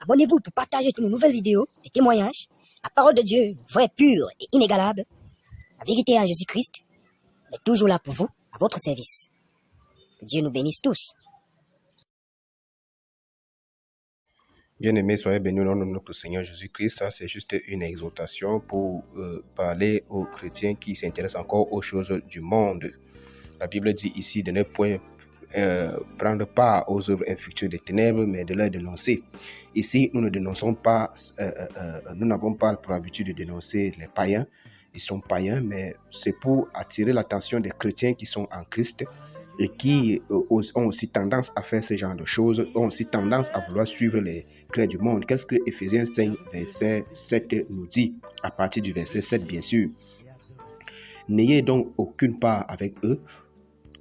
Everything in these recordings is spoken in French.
Abonnez-vous pour partager toutes nos nouvelles vidéos, des témoignages, la parole de Dieu, vraie, pure et inégalable. La vérité à Jésus-Christ est toujours là pour vous, à votre service. Que Dieu nous bénisse tous. Bien-aimés, soyez bénis au nom de notre Seigneur Jésus-Christ. Ça, c'est juste une exhortation pour parler aux chrétiens qui s'intéressent encore aux choses du monde. La Bible dit ici de ne point prendre part aux œuvres infructueuses des ténèbres, mais de les dénoncer. Ici, nous ne dénonçons pas, nous n'avons pas pour habitude de dénoncer les païens. Ils sont païens, mais c'est pour attirer l'attention des chrétiens qui sont en Christ et qui ont aussi tendance à faire ce genre de choses, ont aussi tendance à vouloir suivre les clés du monde. Qu'est-ce que Éphésiens 5, verset 7 nous dit? À partir du verset 7, bien sûr. N'ayez donc aucune part avec eux.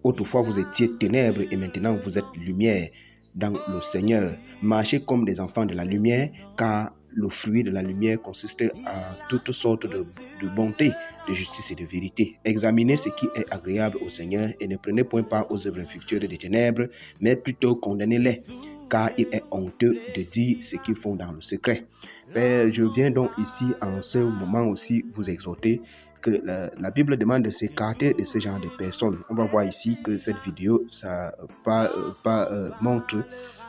Autrefois, vous étiez ténèbres et maintenant vous êtes lumière dans le Seigneur. Marchez comme des enfants de la lumière, car le fruit de la lumière consiste à toutes sortes de bonté, de justice et de vérité. Examinez ce qui est agréable au Seigneur et ne prenez point part aux œuvres infructueuses des ténèbres, mais plutôt condamnez-les, car il est honteux de dire ce qu'ils font dans le secret. Père, je viens donc ici en ce moment aussi vous exhorter que la Bible demande de s'écarter de ce genre de personnes. On va voir ici que cette vidéo montre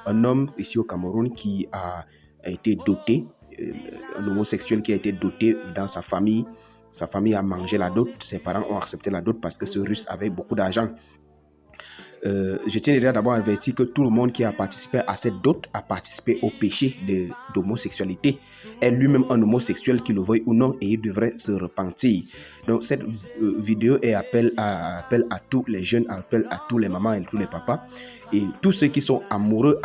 un homme ici au Cameroun qui a été doté, un homosexuel qui a été doté dans sa famille. Sa famille a mangé la dot, ses parents ont accepté la dot parce que ce Russe avait beaucoup d'argent. Je tiens déjà d'abord à avertir que tout le monde qui a participé à cette dot a participé au péché d'homosexualité. Est lui-même un homosexuel, qu'il le veuille ou non, et il devrait se repentir. Donc cette vidéo est appel à tous les jeunes, appel à tous les mamans et tous les papas, et tous ceux qui sont amoureux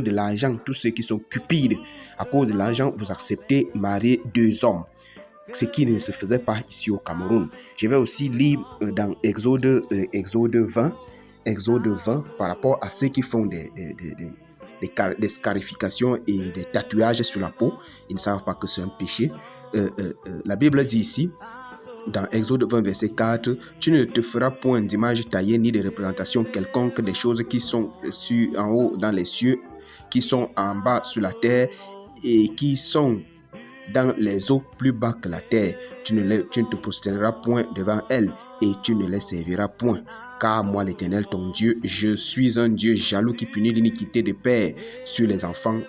de l'argent, tous ceux qui sont cupides à cause de l'argent, vous acceptez marier deux hommes, ce qui ne se faisait pas ici au Cameroun. Je vais aussi lire dans Exode 20 par rapport à ceux qui font des scarifications et des tatouages sur la peau. Ils ne savent pas que c'est un péché. La Bible dit ici, dans Exode 20, verset 4, « Tu ne te feras point d'image taillée ni de représentation quelconque des choses qui sont en haut dans les cieux, qui sont en bas sur la terre et qui sont dans les eaux plus bas que la terre. Tu ne te prosterneras point devant elles et tu ne les serviras point. Car moi, l'Éternel, ton Dieu, je suis un Dieu jaloux qui punit l'iniquité des pères sur les enfants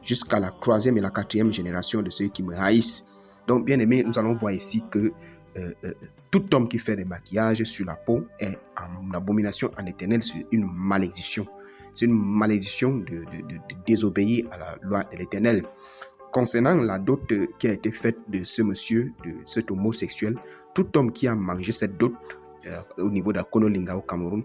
jusqu'à la 3e et la 4e génération de ceux qui me haïssent. » Donc, bien aimé, nous allons voir ici que tout homme qui fait des maquillages sur la peau est en abomination à l'Éternel, c'est une malédiction. C'est une malédiction de désobéir à la loi de l'Éternel. Concernant la dot qui a été faite de ce monsieur, de cet homosexuel, tout homme qui a mangé cette dot au niveau de la Konolinga au Cameroun,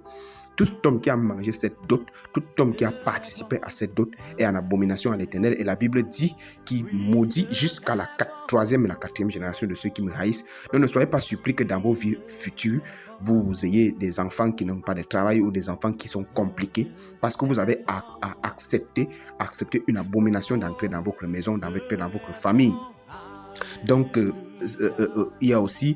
tout homme qui a mangé cette dot, tout homme qui a participé à cette dot est en abomination à l'Éternel. Et la Bible dit qu'il maudit jusqu'à la 3e et la 4e génération de ceux qui me haïssent. Donc ne soyez pas surpris que dans vos vies futures, vous ayez des enfants qui n'ont pas de travail ou des enfants qui sont compliqués parce que vous avez accepté une abomination d'entrer dans votre maison, d'entrer dans votre famille. Donc, il y a aussi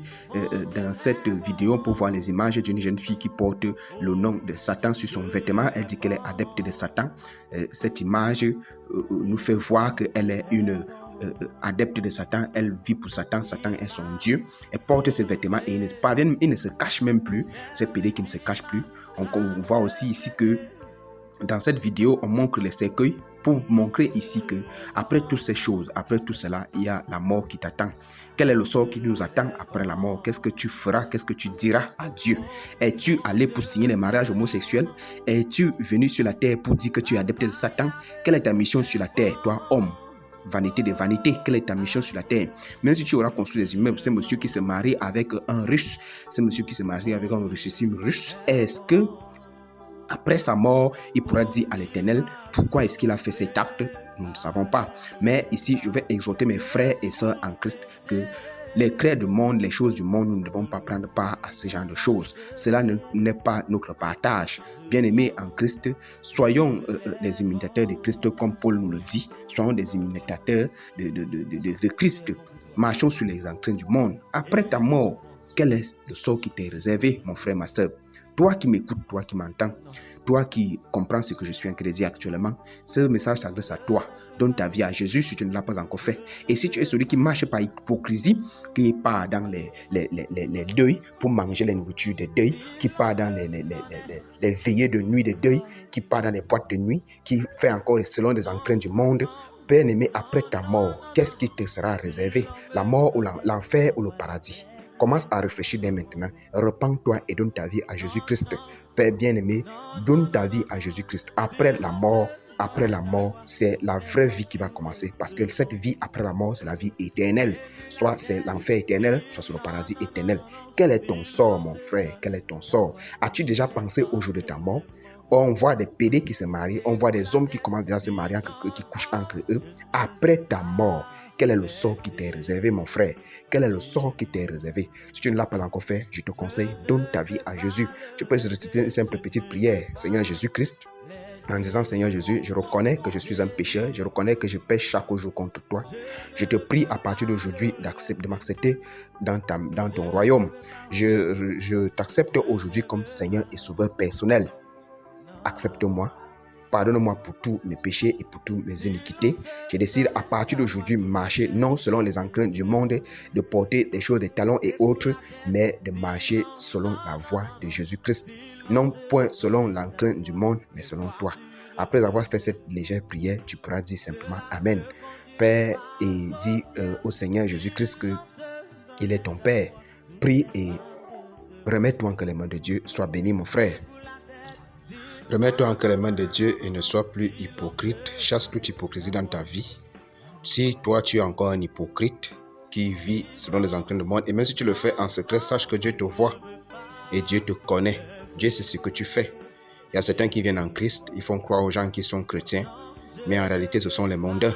dans cette vidéo, on peut voir les images d'une jeune fille qui porte le nom de Satan sur son vêtement. Elle dit qu'elle est adepte de Satan. Cette image nous fait voir qu'elle est une adepte de Satan. Elle vit pour Satan. Satan est son Dieu. Elle porte ses vêtements et il ne se cache même plus. C'est pédé qui ne se cache plus. On voit aussi ici que dans cette vidéo, on montre les cercueils pour montrer ici que après toutes ces choses, après tout cela, il y a la mort qui t'attend. Quel est le sort qui nous attend après la mort? Qu'est-ce que tu feras? Qu'est-ce que tu diras à Dieu? Es-tu allé pour signer les mariages homosexuels? Es-tu venu sur la terre pour dire que tu es adepte de Satan? Quelle est ta mission sur la terre, toi, homme? Vanité de vanité, quelle est ta mission sur la terre? Même si tu auras construit des immeubles, c'est monsieur qui se marie avec un russe, c'est monsieur qui se marie avec un russissime russe, est-ce que après sa mort, il pourra dire à l'Éternel pourquoi est-ce qu'il a fait cet acte? Nous ne savons pas. Mais ici, je vais exhorter mes frères et sœurs en Christ que les clés du monde, les choses du monde, nous ne devons pas prendre part à ce genre de choses. Cela n'est pas notre partage. Bien-aimés en Christ, soyons des imitateurs de Christ comme Paul nous le dit. Soyons des imitateurs de Christ. Marchons sur les entrains du monde. Après ta mort, quel est le sort qui t'est réservé, mon frère, ma sœur? Toi qui m'écoutes, toi qui m'entends, toi qui comprends ce que je suis en train de dire actuellement, ce message s'adresse à toi. Donne ta vie à Jésus si tu ne l'as pas encore fait. Et si tu es celui qui marche par hypocrisie, qui part dans les deuils pour manger les nourritures de deuil, qui part dans les veillées de nuit de deuil, qui part dans les boîtes de nuit, qui fait encore selon des entraînes du monde, Père aimé, après ta mort, qu'est-ce qui te sera réservé? La mort ou l'enfer ou le paradis? Commence à réfléchir dès maintenant. Repends-toi et donne ta vie à Jésus-Christ. Père bien-aimé, donne ta vie à Jésus-Christ. Après la mort, c'est la vraie vie qui va commencer. Parce que cette vie après la mort, c'est la vie éternelle. Soit c'est l'enfer éternel, soit c'est le paradis éternel. Quel est ton sort, mon frère? Quel est ton sort? As-tu déjà pensé au jour de ta mort? On voit des pédés qui se marient, on voit des hommes qui commencent déjà à se marier, qui couchent entre eux. Après ta mort, quel est le sort qui t'est réservé, mon frère? Quel est le sort qui t'est réservé? Si tu ne l'as pas encore fait, je te conseille, donne ta vie à Jésus. Tu peux réciter une simple petite prière. Seigneur Jésus-Christ, en disant, Seigneur Jésus, je reconnais que je suis un pécheur, je reconnais que je pêche chaque jour contre toi. Je te prie à partir d'aujourd'hui de m'accepter dans ton royaume. Je t'accepte aujourd'hui comme Seigneur et Sauveur personnel. Accepte-moi, pardonne-moi pour tous mes péchés et pour toutes mes iniquités. Je décide à partir d'aujourd'hui marcher non selon les enclins du monde, de porter des choses, des talons et autres, mais de marcher selon la voie de Jésus-Christ. Non point selon l'enclin du monde, mais selon toi. Après avoir fait cette légère prière, tu pourras dire simplement Amen. Père, et dis au Seigneur Jésus-Christ qu'il est ton Père. Prie et remets-toi entre les mains de Dieu. Sois béni, mon frère. Remets-toi entre les mains de Dieu et ne sois plus hypocrite. Chasse toute hypocrisie dans ta vie. Si toi, tu es encore un hypocrite qui vit selon les enclins du monde, et même si tu le fais en secret, sache que Dieu te voit et Dieu te connaît. Dieu sait ce que tu fais. Il y a certains qui viennent en Christ, ils font croire aux gens qui sont chrétiens, mais en réalité, ce sont les mondains.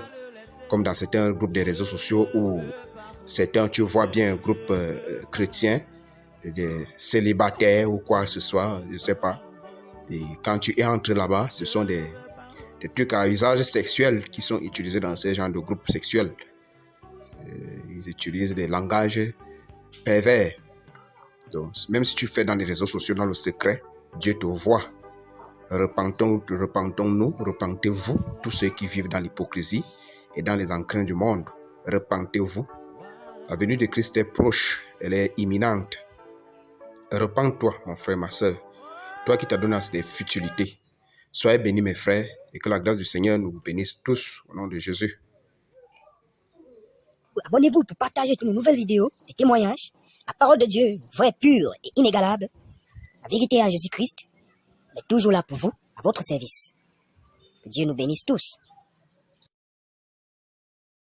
Comme dans certains groupes de réseaux sociaux où certains, tu vois bien un groupe chrétien, des célibataires ou quoi que ce soit, je ne sais pas. Et quand tu es entré là-bas, ce sont des trucs à usage sexuel qui sont utilisés dans ces genres de groupes sexuels. Ils utilisent des langages pervers. Donc, même si tu fais dans les réseaux sociaux, dans le secret, Dieu te voit. Repentons-nous, repentez-vous, tous ceux qui vivent dans l'hypocrisie et dans les enclins du monde. Repentez-vous. La venue de Christ est proche, elle est imminente. Repends-toi, mon frère, ma soeur. Toi qui t'adonnes à des futilités. Soyez bénis, mes frères, et que la grâce du Seigneur nous bénisse tous au nom de Jésus. Abonnez-vous pour partager toutes nos nouvelles vidéos, des témoignages, la parole de Dieu, vraie, pure et inégalable, la vérité en Jésus-Christ, est toujours là pour vous, à votre service. Que Dieu nous bénisse tous.